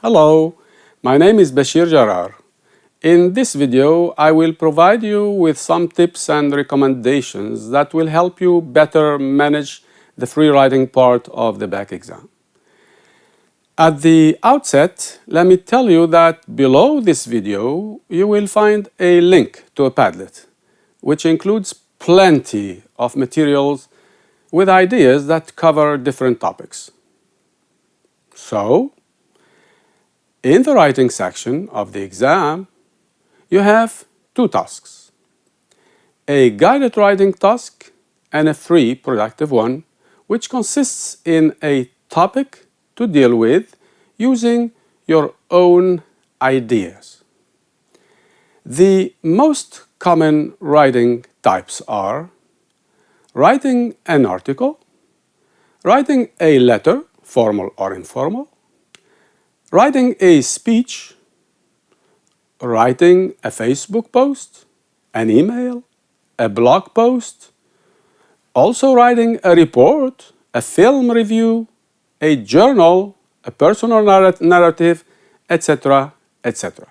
Hello, my name is Bashir Jarar. In this video, I will provide you with some tips and recommendations that will help you better manage the free writing part of the back exam. At the outset, let me tell you that below this video, you will find a link to a Padlet, which includes plenty of materials with ideas that cover different topics. So, in the writing section of the exam, you have two tasks: a guided writing task and a free productive one, which consists in a topic to deal with using your own ideas. The most common writing types are writing an article, writing a letter, formal or informal, writing a speech, writing a Facebook post, an email, a blog post, also writing a report, a film review, a journal, a personal narrative, etc., etc.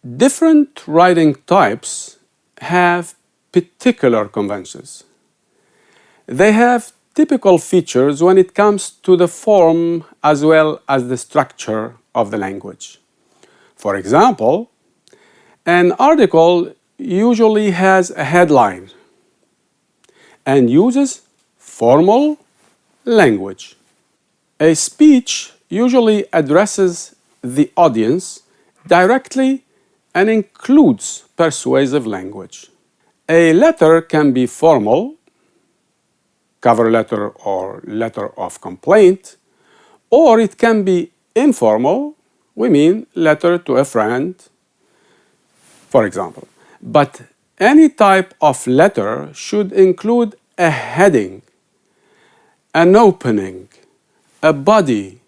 Different writing types have particular conventions. They have typical features when it comes to the form as well as the structure of the language. For example, an article usually has a headline and uses formal language. A speech usually addresses the audience directly and includes persuasive language. A letter can be formal, cover letter or letter of complaint, or it can be informal, we mean letter to a friend, for example. But any type of letter should include a heading, an opening, a body,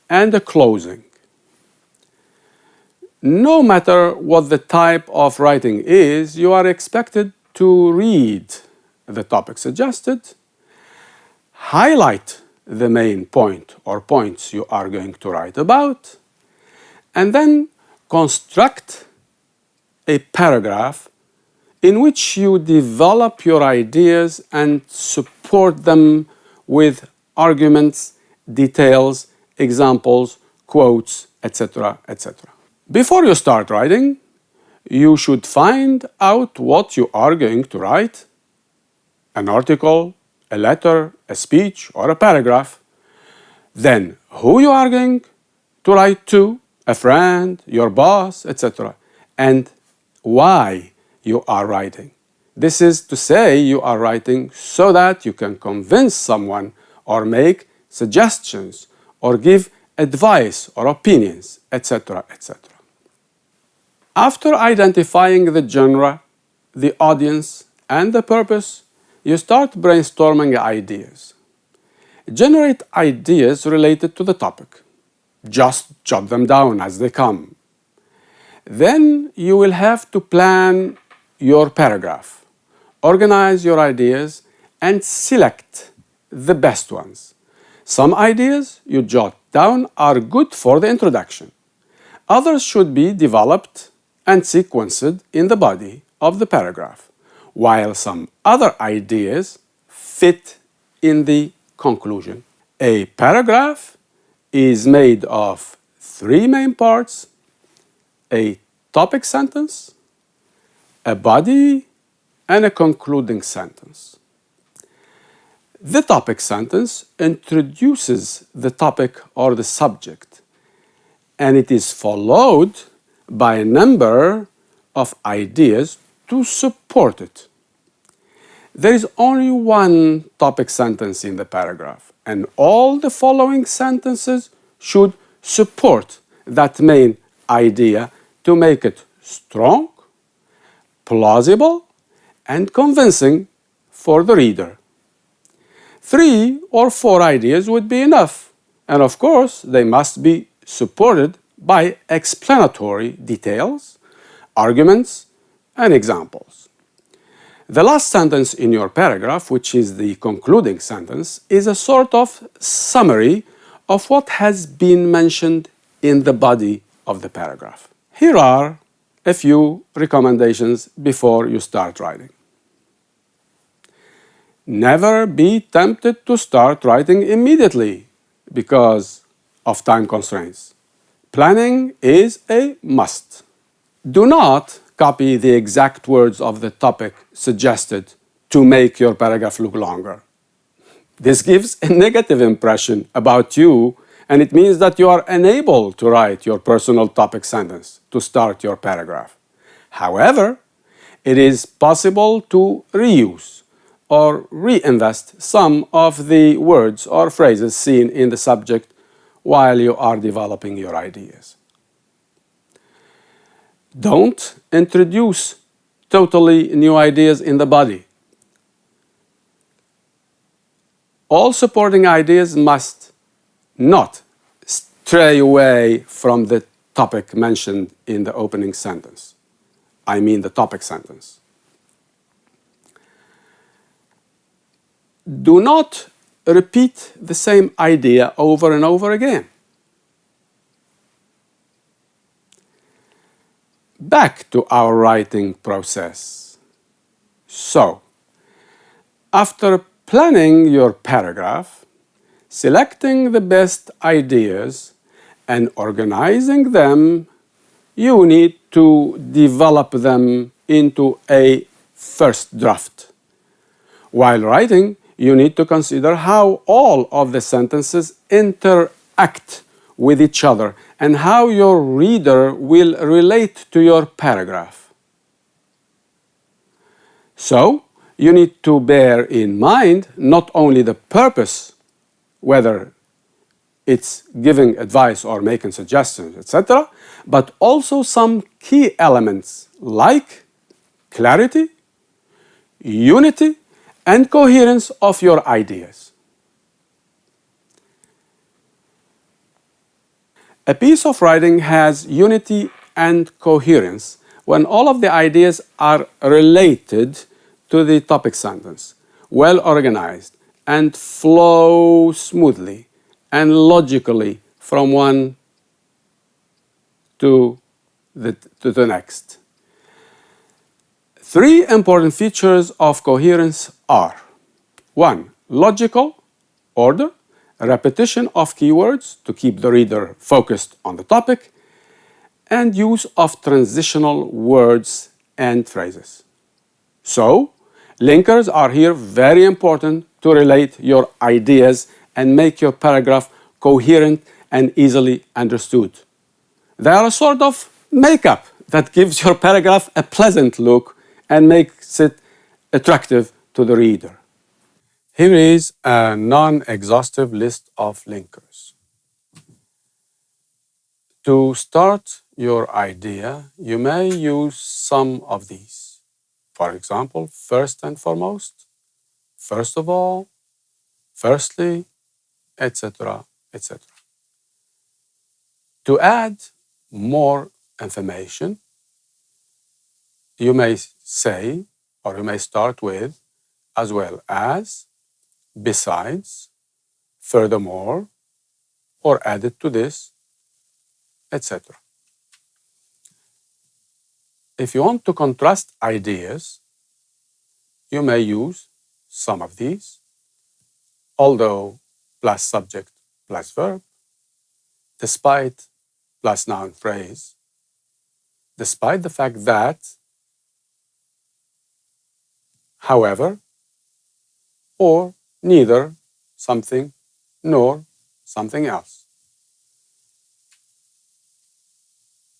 and a closing. No matter what the type of writing is, you are expected to read the topic suggested, highlight the main point or points you are going to write about, and then construct a paragraph in which you develop your ideas and support them with arguments, details, examples, quotes, etc., etc. Before you start writing, you should find out what you are going to write: an article, a letter, a speech, or a paragraph. Then who you are going to write to, a friend, your boss, etc., and why you are writing. This is to say, you are writing so that you can convince someone or make suggestions or give advice or opinions, etc., etc. After identifying the genre, the audience, and the purpose, you start brainstorming ideas. Generate ideas related to the topic. Just jot them down as they come. Then you will have to plan your paragraph, organize your ideas, and select the best ones. Some ideas you jot down are good for the introduction. Others should be developed and sequenced in the body of the paragraph, while some other ideas fit in the conclusion. A paragraph is made of three main parts: a topic sentence, a body, and a concluding sentence. The topic sentence introduces the topic or the subject, and it is followed by a number of ideas to support it. There is only one topic sentence in the paragraph, and all the following sentences should support that main idea to make it strong, plausible, and convincing for the reader. 3 or 4 ideas would be enough, and of course they must be supported by explanatory details, arguments, and examples. The last sentence in your paragraph, which is the concluding sentence, is a sort of summary of what has been mentioned in the body of the paragraph. Here are a few recommendations before you start writing. Never be tempted to start writing immediately because of time constraints. Planning is a must. Do not copy the exact words of the topic suggested to make your paragraph look longer. This gives a negative impression about you, and it means that you are unable to write your personal topic sentence to start your paragraph. However, it is possible to reuse or reinvest some of the words or phrases seen in the subject while you are developing your ideas. Don't introduce totally new ideas in the body. All supporting ideas must not stray away from the topic mentioned in the opening sentence. I mean the topic sentence. Do not repeat the same idea over and over again. Back to our writing process. So, after planning your paragraph, selecting the best ideas, and organizing them, you need to develop them into a first draft. While writing, you need to consider how all of the sentences interact with each other and how your reader will relate to your paragraph. So, you need to bear in mind not only the purpose, whether it's giving advice or making suggestions, etc., but also some key elements like clarity, unity, and coherence of your ideas. A piece of writing has unity and coherence when all of the ideas are related to the topic sentence, well organized, and flow smoothly and logically from one to the next. Three important features of coherence are: 1. Logical order, repetition of keywords to keep the reader focused on the topic, and use of transitional words and phrases. So, linkers are here very important to relate your ideas and make your paragraph coherent and easily understood. They are a sort of makeup that gives your paragraph a pleasant look and makes it attractive to the reader. Here is a non-exhaustive list of linkers. To start your idea, you may use some of these. For example, first and foremost, first of all, firstly, etc., etc. To add more information, you may say, or you may start with, as well as, besides, furthermore, or added to this, etc. If you want to contrast ideas, you may use some of these, although plus subject plus verb, despite plus noun phrase, despite the fact that, however, or neither something nor something else.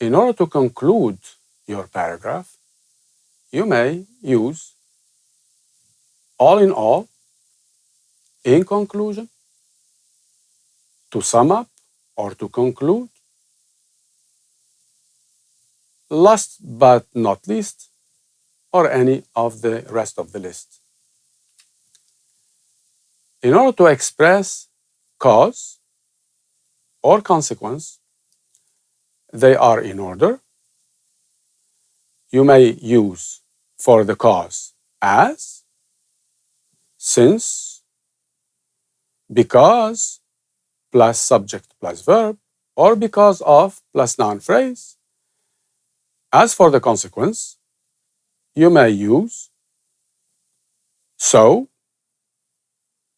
In order to conclude your paragraph, you may use all in all, in conclusion, to sum up or to conclude, last but not least, or any of the rest of the list. In order to express cause or consequence, they are in order. You may use for the cause as, since, because, plus subject plus verb, or because of plus noun phrase. As for the consequence, you may use so,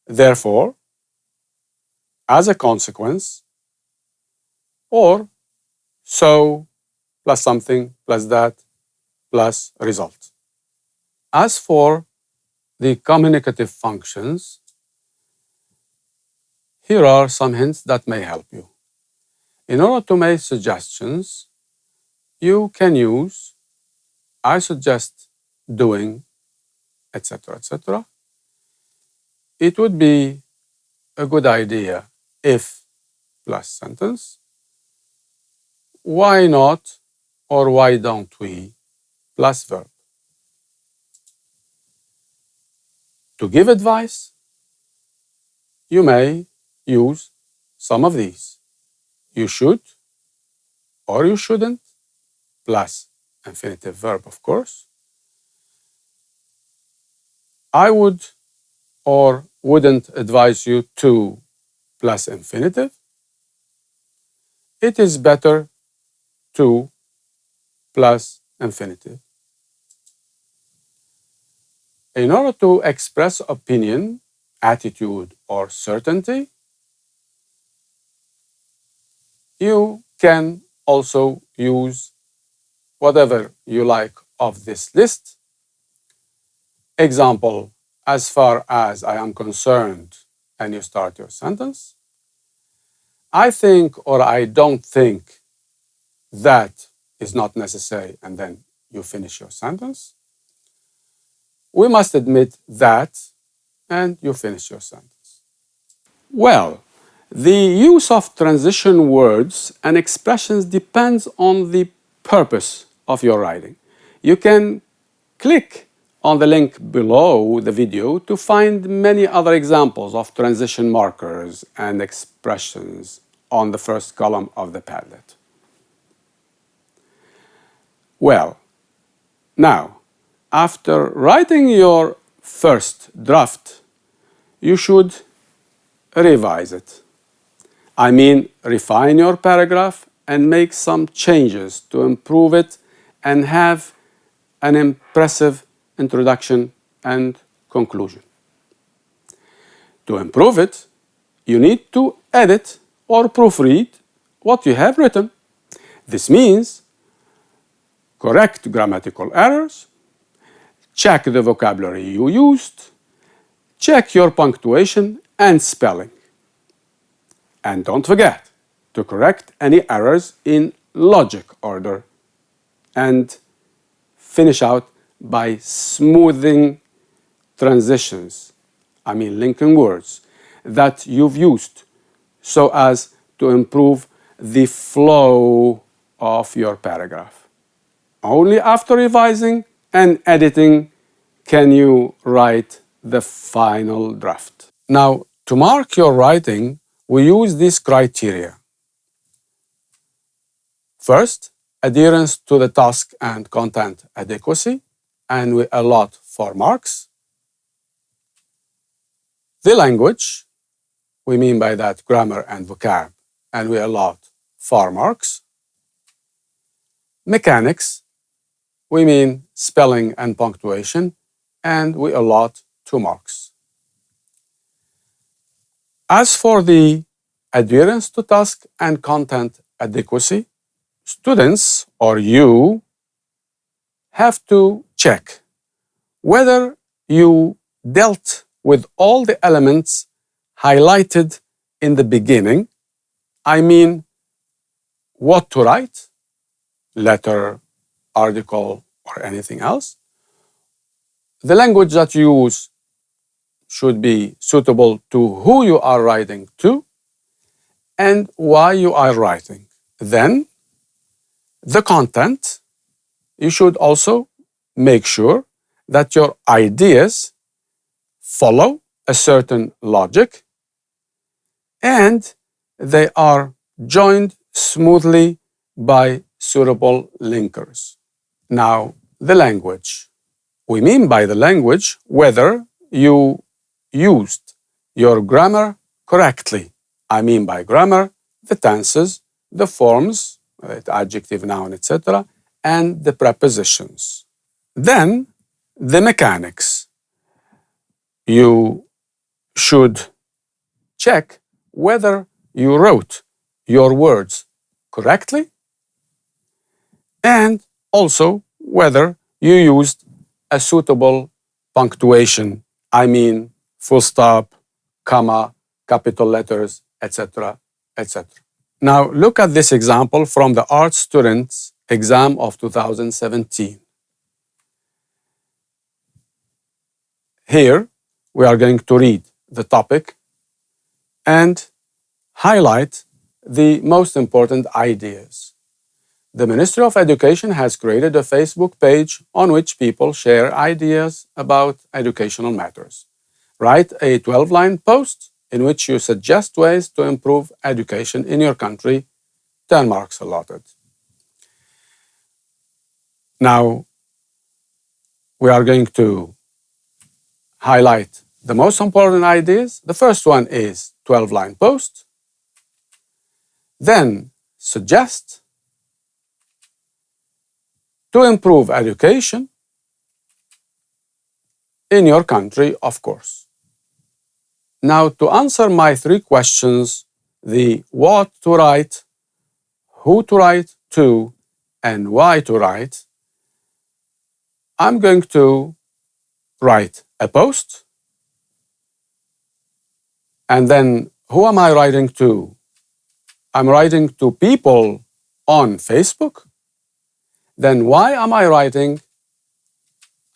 therefore, as a consequence, or so plus something plus that plus result. As for the communicative functions, here are some hints that may help you. In order to make suggestions, you can use I suggest doing, etc., etc. It would be a good idea if plus sentence. Why not or why don't we plus verb. To give advice, you may use some of these. You should or you shouldn't plus infinitive verb, of course. I would or wouldn't advise you to plus infinitive. It is better to plus infinitive. In order to express opinion, attitude, or certainty, you can also use whatever you like of this list. Example, as far as I am concerned, and you start your sentence. I think or I don't think that is not necessary, and then you finish your sentence. We must admit that, and you finish your sentence. Well, the use of transition words and expressions depends on the purpose of your writing. You can click on the link below the video to find many other examples of transition markers and expressions on the first column of the Padlet. Well, now, after writing your first draft, you should revise it. I mean, refine your paragraph and make some changes to improve it and have an impressive introduction and conclusion. To improve it, you need to edit or proofread what you have written. This means correct grammatical errors, check the vocabulary you used, check your punctuation and spelling. And don't forget to correct any errors in logic order and finish out by smoothing transitions, I mean linking words, that you've used so as to improve the flow of your paragraph. Only after revising and editing can you write the final draft. Now, to mark your writing, we use these criteria. First, adherence to the task and content adequacy, and we allot 4 marks. The language, we mean by that grammar and vocab, and we allot 4 marks. Mechanics, we mean spelling and punctuation, and we allot 2 marks. As for the adherence to task and content adequacy, students or you have to check whether you dealt with all the elements highlighted in the beginning. I mean, what to write, letter, article, or anything else. The language that you use should be suitable to who you are writing to and why you are writing. Then, the content, you should also make sure that your ideas follow a certain logic and they are joined smoothly by suitable linkers. Now, the language. We mean by the language whether you used your grammar correctly. I mean by grammar, the tenses, the forms, adjective, noun, etc., and the prepositions. Then the mechanics. You should check whether you wrote your words correctly and also whether you used a suitable punctuation, I mean full stop, comma, capital letters, etc., etc. Now look at this example from the art students exam of 2017. Here we are going to read the topic and highlight the most important ideas. The Ministry of Education has created a Facebook page on which people share ideas about educational matters. Write a 12-line post in which you suggest ways to improve education in your country. 10 marks allotted. Now, we are going to highlight the most important ideas. The first one is 12-line post. Then suggest to improve education in your country, of course. Now, to answer my 3 questions, the what to write, who to write to, and why to write, I'm going to write a post. And then, who am I writing to? I'm writing to people on Facebook. Then why am I writing?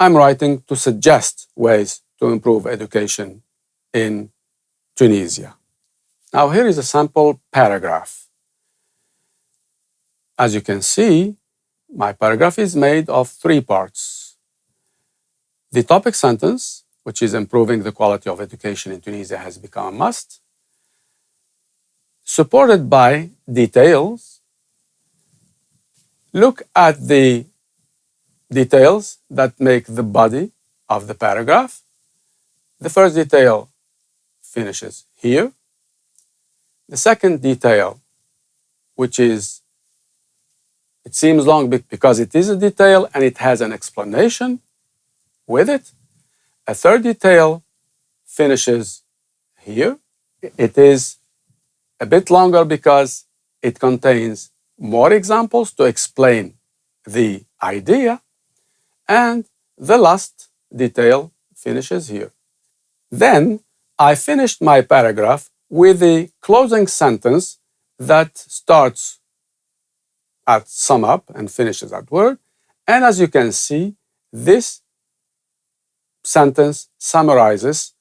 I'm writing to suggest ways to improve education in Tunisia. Now here is a sample paragraph. As you can see, my paragraph is made of 3 parts. The topic sentence, which is improving the quality of education in Tunisia, has become a must, supported by details. Look at the details that make the body of the paragraph. The first detail finishes here. The second detail, which is, it seems long because it is a detail and it has an explanation with it. A third detail finishes here. It is a bit longer because it contains more examples to explain the idea, and the last detail finishes here. Then I finished my paragraph with the closing sentence that starts at sum up and finishes at word. And as you can see, this sentence summarizes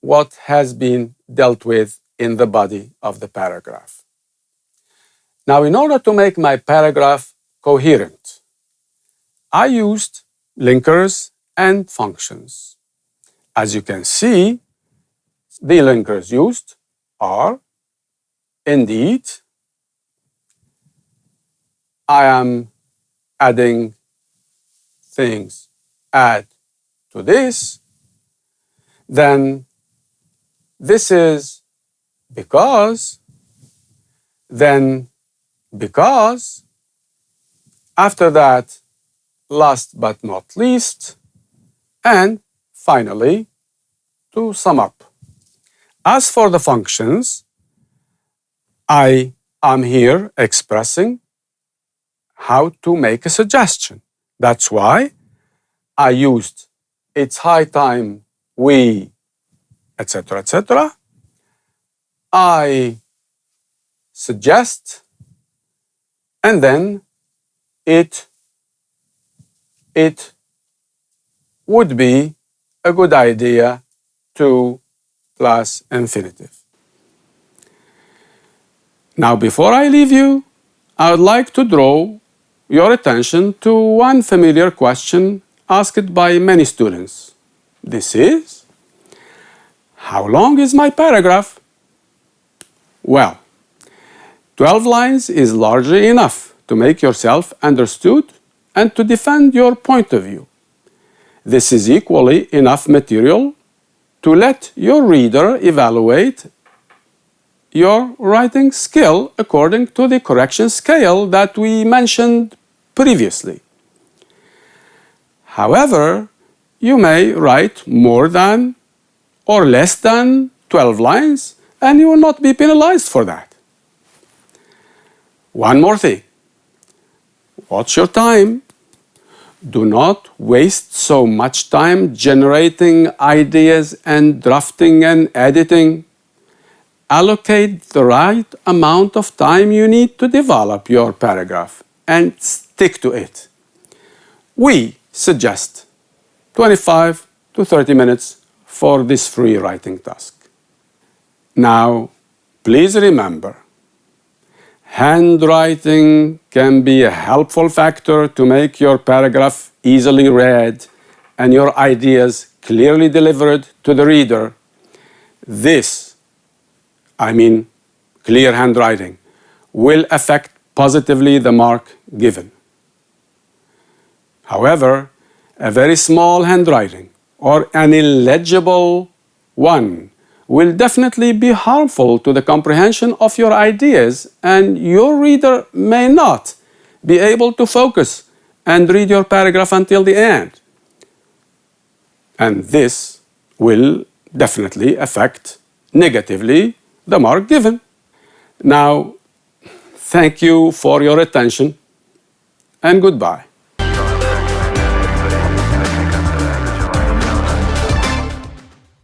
what has been dealt with in the body of the paragraph. Now, in order to make my paragraph coherent, I used linkers and functions. As you can see, the linkers used are indeed. I am adding things, add to this. Then this is because. Then because. After that, last but not least. And finally, to sum up. As for the functions, I am here expressing how to make a suggestion. That's why I used it's high time we, etc., etc. I suggest, and then it would be a good idea to plus infinitive. Now, before I leave you, I would like to draw your attention to one familiar question asked by many students. This is, how long is my paragraph? Well, 12 lines is largely enough to make yourself understood and to defend your point of view. This is equally enough material to let your reader evaluate your writing skill according to the correction scale that we mentioned previously. However, you may write more than or less than 12 lines and you will not be penalized for that. One more thing. Watch your time. Do not waste so much time generating ideas and drafting and editing. Allocate the right amount of time you need to develop your paragraph and stick to it. We suggest 25 to 30 minutes for this free writing task. Now, please remember, handwriting can be a helpful factor to make your paragraph easily read and your ideas clearly delivered to the reader. This, clear handwriting, will affect positively the mark given. However, a very small handwriting or an illegible one will definitely be harmful to the comprehension of your ideas, and your reader may not be able to focus and read your paragraph until the end. And this will definitely affect negatively the mark given. Now, thank you for your attention and goodbye.